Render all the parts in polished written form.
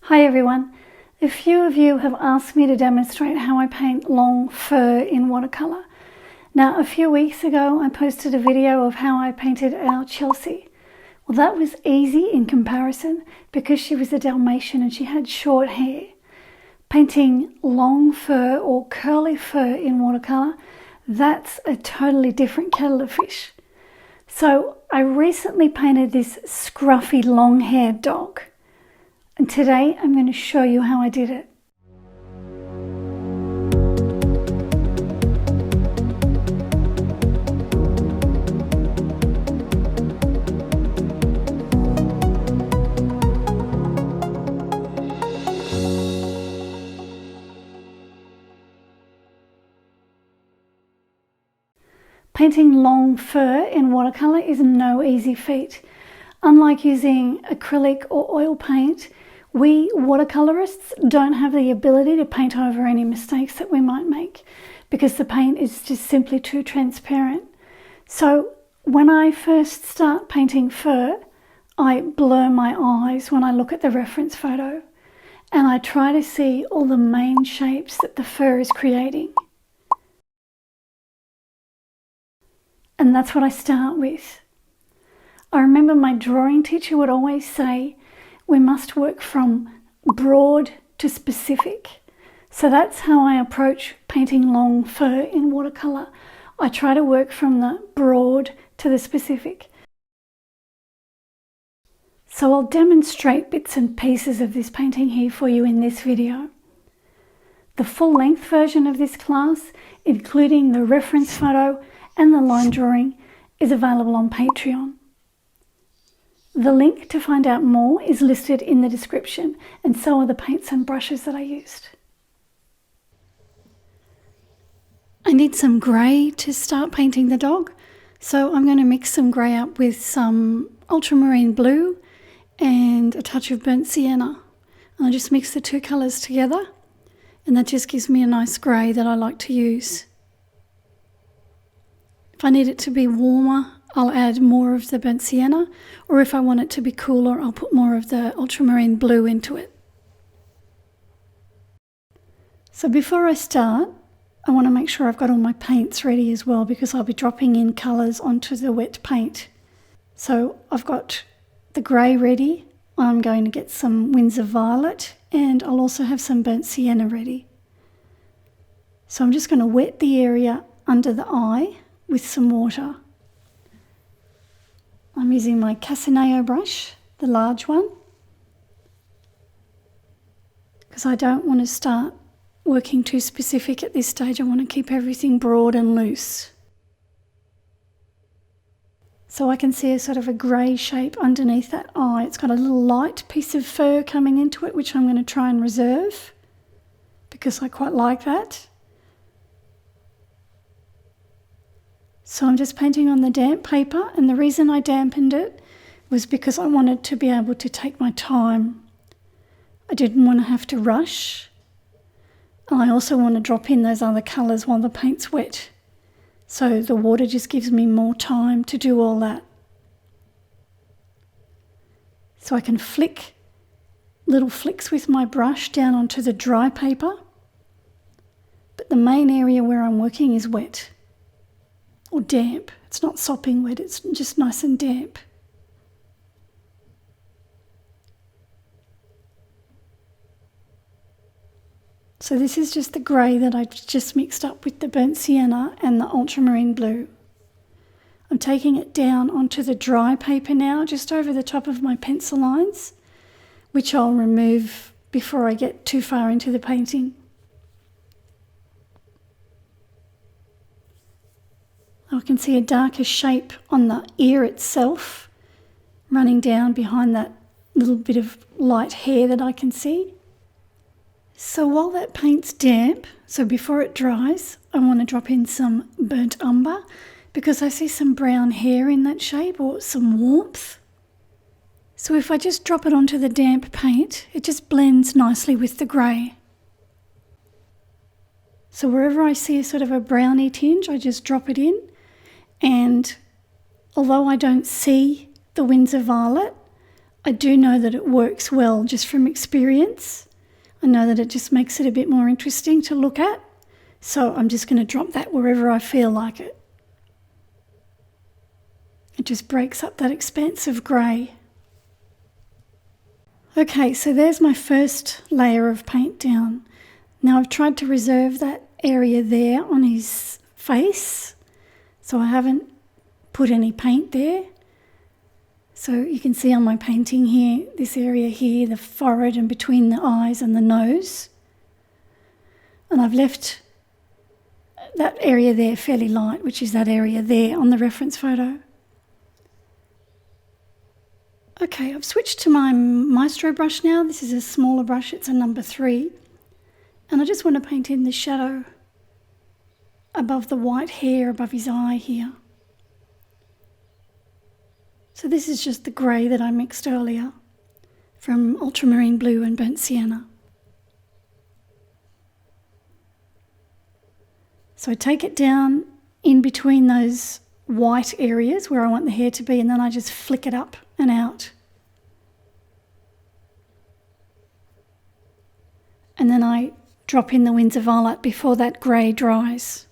Hi everyone. A few of you have asked me to demonstrate how I paint long fur in watercolour. Now, a few weeks ago I posted a video of how I painted our Chelsea. Well, that was easy in comparison because she was a Dalmatian and she had short hair. Painting long fur or curly fur in watercolour, that's a totally different kettle of fish. So I recently painted this scruffy long-haired dog. And today I'm going to show you how I did it. Painting long fur in watercolour is no easy feat. Unlike using acrylic or oil paint, we watercolourists don't have the ability to paint over any mistakes that we might make because the paint is just simply too transparent. So when I first start painting fur, I blur my eyes when I look at the reference photo and I try to see all the main shapes that the fur is creating. And that's what I start with. I remember my drawing teacher would always say, we must work from broad to specific. So that's how I approach painting long fur in watercolour. I try to work from the broad to the specific. So I'll demonstrate bits and pieces of this painting here for you in this video. The full-length version of this class, including the reference photo and the line drawing, is available on Patreon. The link to find out more is listed in the description, and so are the paints and brushes that I used. I need some grey to start painting the dog, so I'm going to mix some grey up with some ultramarine blue and a touch of burnt sienna. And I'll just mix the two colours together, and that just gives me a nice grey that I like to use. If I need it to be warmer, I'll add more of the burnt sienna, or if I want it to be cooler, I'll put more of the ultramarine blue into it. So before I start, I want to make sure I've got all my paints ready as well because I'll be dropping in colours onto the wet paint. So I've got the grey ready. I'm going to get some Winsor violet and I'll also have some burnt sienna ready. So I'm just going to wet the area under the eye with some water. I'm using my Casineo brush, the large one, because I don't want to start working too specific at this stage. I want to keep everything broad and loose. So I can see a sort of a grey shape underneath that eye. It's got a little light piece of fur coming into it, which I'm going to try and reserve because I quite like that. So I'm just painting on the damp paper, and the reason I dampened it was because I wanted to be able to take my time. I didn't want to have to rush. And I also want to drop in those other colours while the paint's wet. So the water just gives me more time to do all that. So I can flick little flicks with my brush down onto the dry paper. But the main area where I'm working is wet. Or damp. It's not sopping wet, it's just nice and damp. So this is just the grey that I just mixed up with the burnt sienna and the ultramarine blue. I'm taking it down onto the dry paper now, just over the top of my pencil lines, which I'll remove before I get too far into the painting. I can see a darker shape on the ear itself running down behind that little bit of light hair that I can see. So while that paint's damp, so before it dries, I want to drop in some burnt umber because I see some brown hair in that shape or some warmth. So if I just drop it onto the damp paint, it just blends nicely with the grey. So wherever I see a sort of a browny tinge, I just drop it in. And although I don't see the Winsor violet, I do know that it works well just from experience. I know that it just makes it a bit more interesting to look at. So I'm just going to drop that wherever I feel like it. It just breaks up that expanse of grey. Okay, so there's my first layer of paint down. Now I've tried to reserve that area there on his face, so I haven't put any paint there. So you can see on my painting here, this area here, the forehead and between the eyes and the nose. And I've left that area there fairly light, which is that area there on the reference photo. Okay, I've switched to my Maestro brush now. This is a smaller brush, it's a number 3. And I just want to paint in the shadow above the white hair above his eye here. So this is just the grey that I mixed earlier from ultramarine blue and burnt sienna. So I take it down in between those white areas where I want the hair to be, and then I just flick it up and out. And then I drop in the Winsor Violet before that grey dries.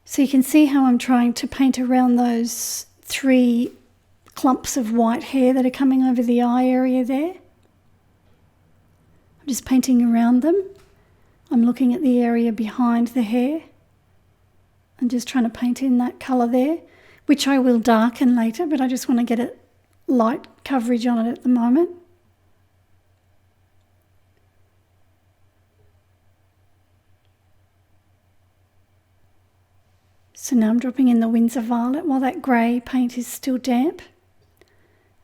So you can see how I'm trying to paint around those 3 clumps of white hair that are coming over the eye area there. I'm just painting around them. I'm looking at the area behind the hair and just trying to paint in that colour there, which I will darken later, but I just want to get a light coverage on it at the moment. So now I'm dropping in the Winsor Violet while that grey paint is still damp.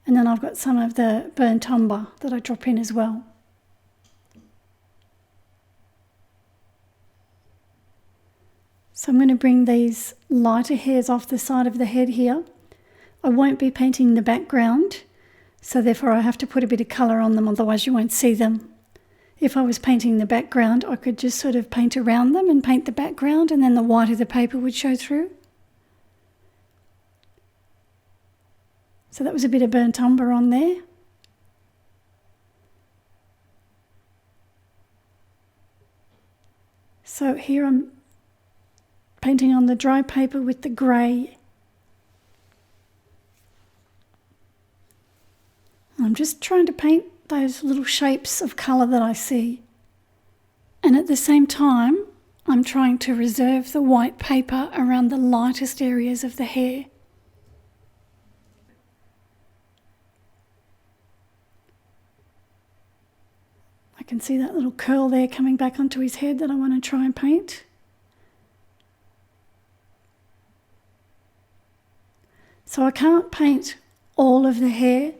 And then I've got some of the burnt umber that I drop in as well. So I'm going to bring these lighter hairs off the side of the head here. I won't be painting the background, so therefore I have to put a bit of colour on them, otherwise you won't see them. If I was painting the background, I could just sort of paint around them and paint the background, and then the white of the paper would show through. So that was a bit of burnt umber on there. So here I'm painting on the dry paper with the grey. I'm just trying to paint those little shapes of colour that I see. And at the same time, I'm trying to reserve the white paper around the lightest areas of the hair. I can see that little curl there coming back onto his head that I want to try and paint. So I can't paint all of the hair.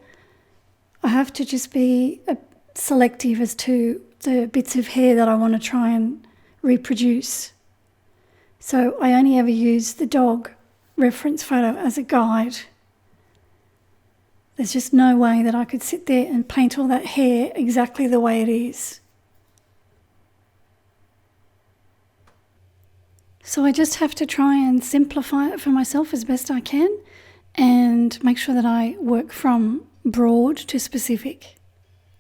I have to just be selective as to the bits of hair that I want to try and reproduce. So I only ever use the dog reference photo as a guide. There's just no way that I could sit there and paint all that hair exactly the way it is. So I just have to try and simplify it for myself as best I can and make sure that I work from broad to specific.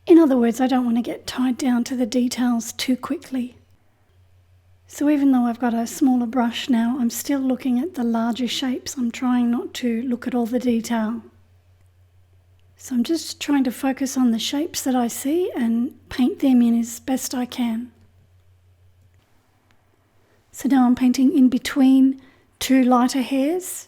In other words, I don't want to get tied down to the details too quickly. So even though I've got a smaller brush now, I'm still looking at the larger shapes. I'm trying not to look at all the detail. So I'm just trying to focus on the shapes that I see and paint them in as best I can. So now I'm painting in between 2 lighter hairs.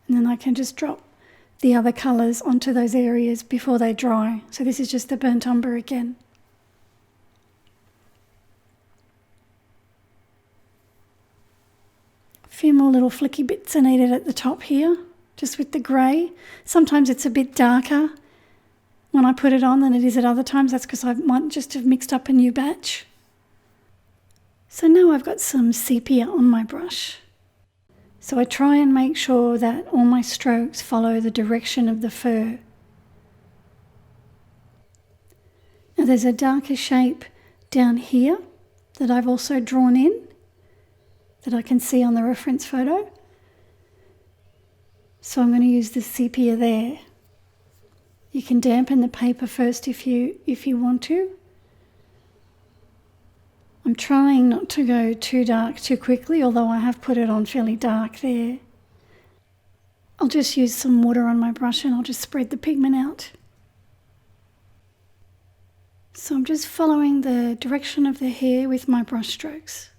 And then I can just drop the other colours onto those areas before they dry. So this is just the burnt umber again. A few more little flicky bits are needed at the top here, just with the grey. Sometimes it's a bit darker when I put it on than it is at other times. That's because I might just have mixed up a new batch. So now I've got some sepia on my brush. So I try and make sure that all my strokes follow the direction of the fur. there's a darker shape down here that I've also drawn in, that I can see on the reference photo. So I'm going to use the sepia there. You can dampen the paper first if you want to. I'm trying not to go too dark too quickly, although I have put it on fairly dark there. I'll just use some water on my brush and I'll just spread the pigment out. So I'm just following the direction of the hair with my brush strokes.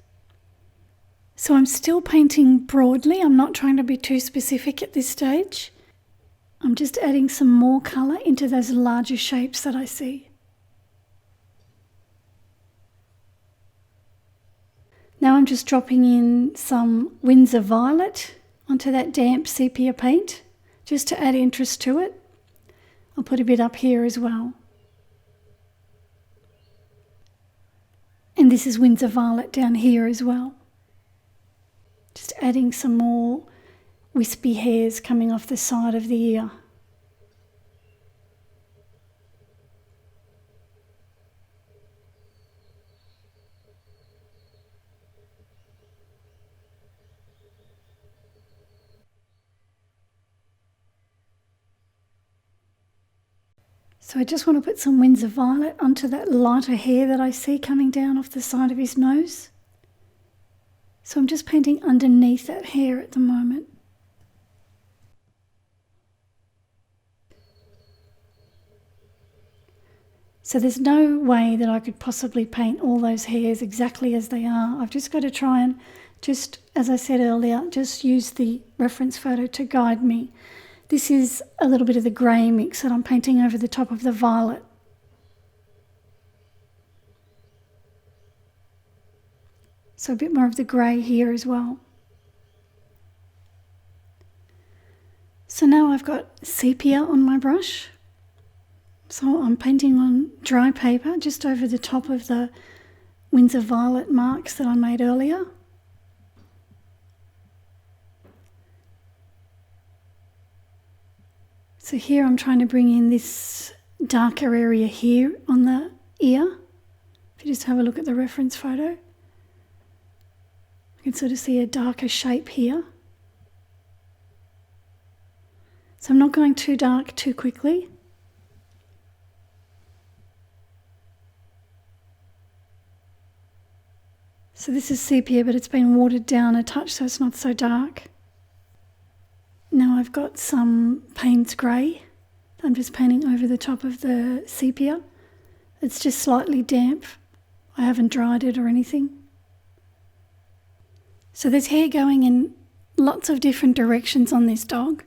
So I'm still painting broadly. I'm not trying to be too specific at this stage. I'm just adding some more colour into those larger shapes that I see. Now I'm just dropping in some Winsor Violet onto that damp sepia paint, just to add interest to it. I'll put a bit up here as well. And this is Winsor Violet down here as well. Just adding some more wispy hairs coming off the side of the ear. So I just want to put some Winsor Violet onto that lighter hair that I see coming down off the side of his nose. So I'm just painting underneath that hair at the moment. So there's no way that I could possibly paint all those hairs exactly as they are. I've just got to try and just, as I said earlier, just use the reference photo to guide me. This is a little bit of the grey mix that I'm painting over the top of the violet. So a bit more of the grey here as well. So now I've got sepia on my brush. So I'm painting on dry paper just over the top of the Winsor Violet marks that I made earlier. So here I'm trying to bring in this darker area here on the ear. If you just have a look at the reference photo, you can sort of see a darker shape here. So I'm not going too dark too quickly. So this is sepia, but it's been watered down a touch so it's not so dark. Now I've got some Payne's Grey. I'm just painting over the top of the sepia. It's just slightly damp. I haven't dried it or anything. So there's hair going in lots of different directions on this dog.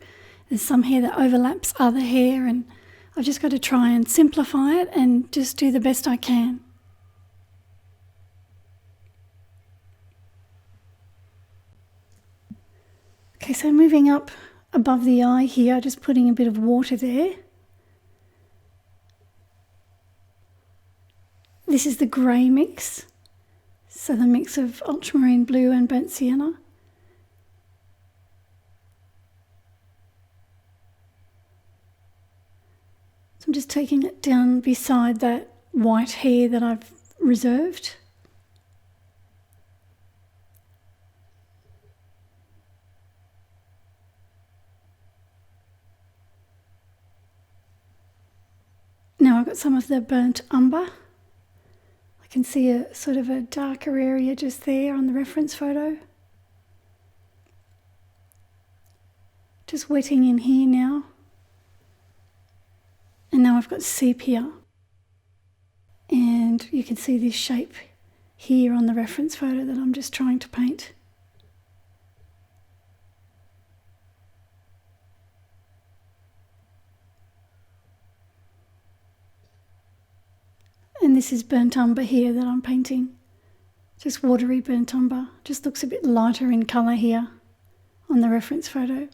There's some hair that overlaps other hair, and I've just got to try and simplify it and just do the best I can. Okay, so moving up above the eye here, just putting a bit of water there. This is the grey mix, so the mix of ultramarine blue and burnt sienna. So I'm just taking it down beside that white hair that I've reserved. Now I've got some of the burnt umber. I can see a sort of a darker area just there on the reference photo. Just wetting in here now. And now I've got sepia. And you can see this shape here on the reference photo that I'm just trying to paint. And this is burnt umber here that I'm painting. Just watery burnt umber. Just looks a bit lighter in colour here on the reference photo.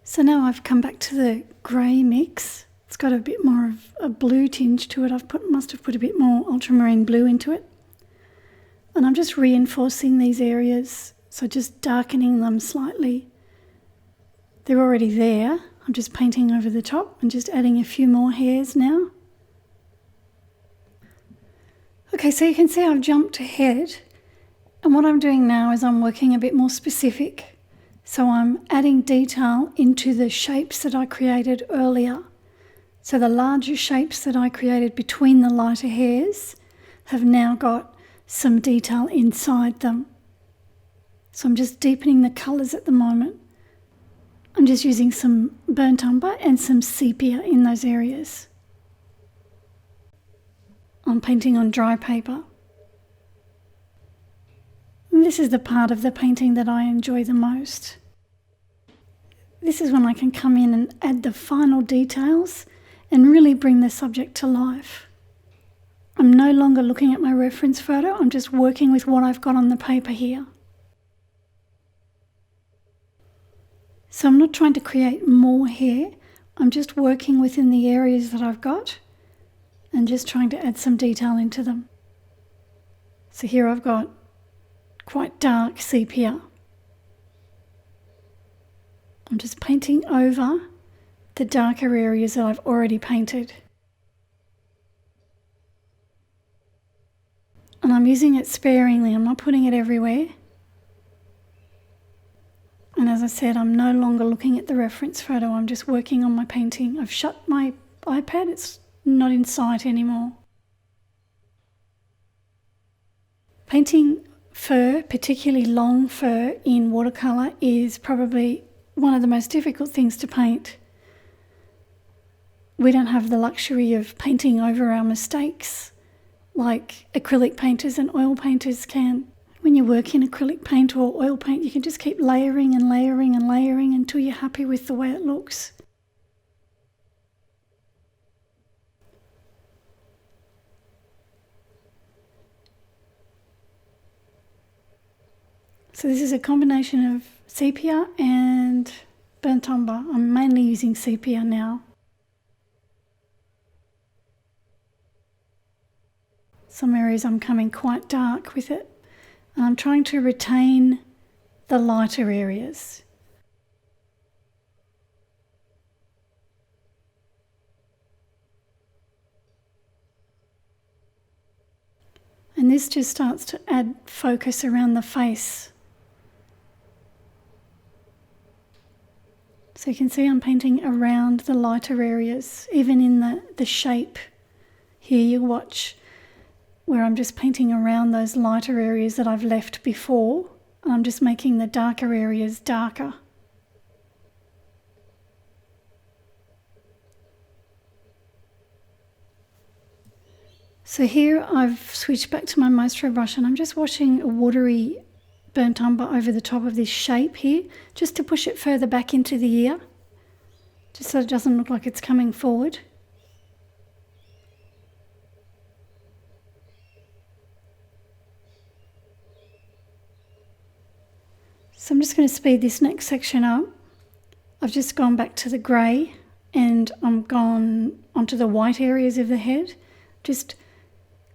So now I've come back to the grey mix. It's got a bit more of a blue tinge to it. Must have put a bit more ultramarine blue into it. And I'm just reinforcing these areas, so just darkening them slightly. They're already there. I'm just painting over the top and just adding a few more hairs now. Okay, so you can see I've jumped ahead, and what I'm doing now is I'm working a bit more specific. So I'm adding detail into the shapes that I created earlier. So the larger shapes that I created between the lighter hairs have now got some detail inside them. So I'm just deepening the colours at the moment. I'm just using some burnt umber and some sepia in those areas. I'm painting on dry paper. And this is the part of the painting that I enjoy the most. This is when I can come in and add the final details and really bring the subject to life. I'm no longer looking at my reference photo, I'm just working with what I've got on the paper here. So I'm not trying to create more hair, I'm just working within the areas that I've got and just trying to add some detail into them. So here I've got quite dark sepia. I'm just painting over the darker areas that I've already painted. And I'm using it sparingly, I'm not putting it everywhere. And as I said, I'm no longer looking at the reference photo, I'm just working on my painting. I've shut my iPad, it's not in sight anymore. Painting fur, particularly long fur in watercolour, is probably one of the most difficult things to paint. We don't have the luxury of painting over our mistakes like acrylic painters and oil painters can. When you work in acrylic paint or oil paint, you can just keep layering and layering and layering until you're happy with the way it looks. So this is a combination of sepia and burnt umber. I'm mainly using sepia now. Some areas I'm coming quite dark with it. And I'm trying to retain the lighter areas. And this just starts to add focus around the face. So you can see I'm painting around the lighter areas, even in the shape. Here you watch where I'm just painting around those lighter areas that I've left before. And I'm just making the darker areas darker. So here I've switched back to my maestro brush and I'm just washing a watery burnt umber over the top of this shape here, just to push it further back into the ear, just so it doesn't look like it's coming forward. So I'm just going to speed this next section up. I've just gone back to the grey and I'm gone onto the white areas of the head, just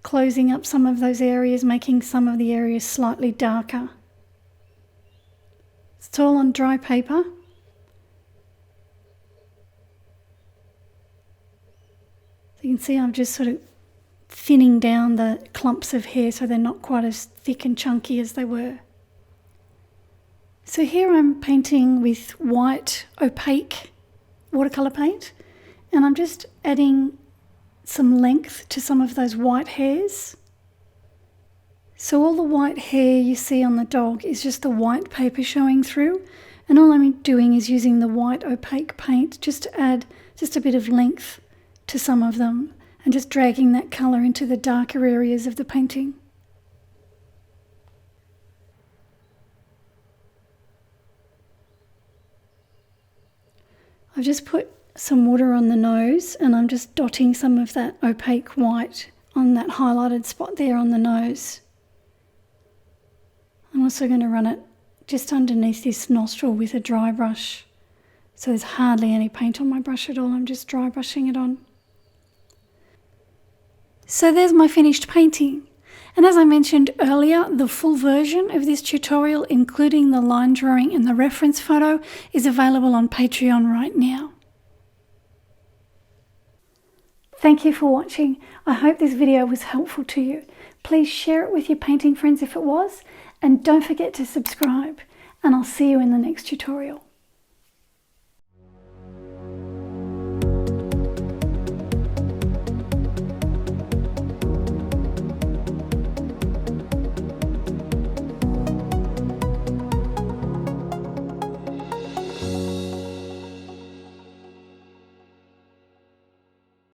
closing up some of those areas, making some of the areas slightly darker. It's all on dry paper. So you can see I'm just sort of thinning down the clumps of hair so they're not quite as thick and chunky as they were. So here I'm painting with white opaque watercolour paint, and I'm just adding some length to some of those white hairs. So all the white hair you see on the dog is just the white paper showing through, and all I'm doing is using the white opaque paint just to add just a bit of length to some of them and just dragging that colour into the darker areas of the painting. I've just put some water on the nose and I'm just dotting some of that opaque white on that highlighted spot there on the nose. I'm also going to run it just underneath this nostril with a dry brush. So there's hardly any paint on my brush at all, I'm just dry brushing it on. So there's my finished painting. And as I mentioned earlier, the full version of this tutorial, including the line drawing and the reference photo, is available on Patreon right now. Thank you for watching. I hope this video was helpful to you. Please share it with your painting friends if it was, and don't forget to subscribe, and I'll see you in the next tutorial.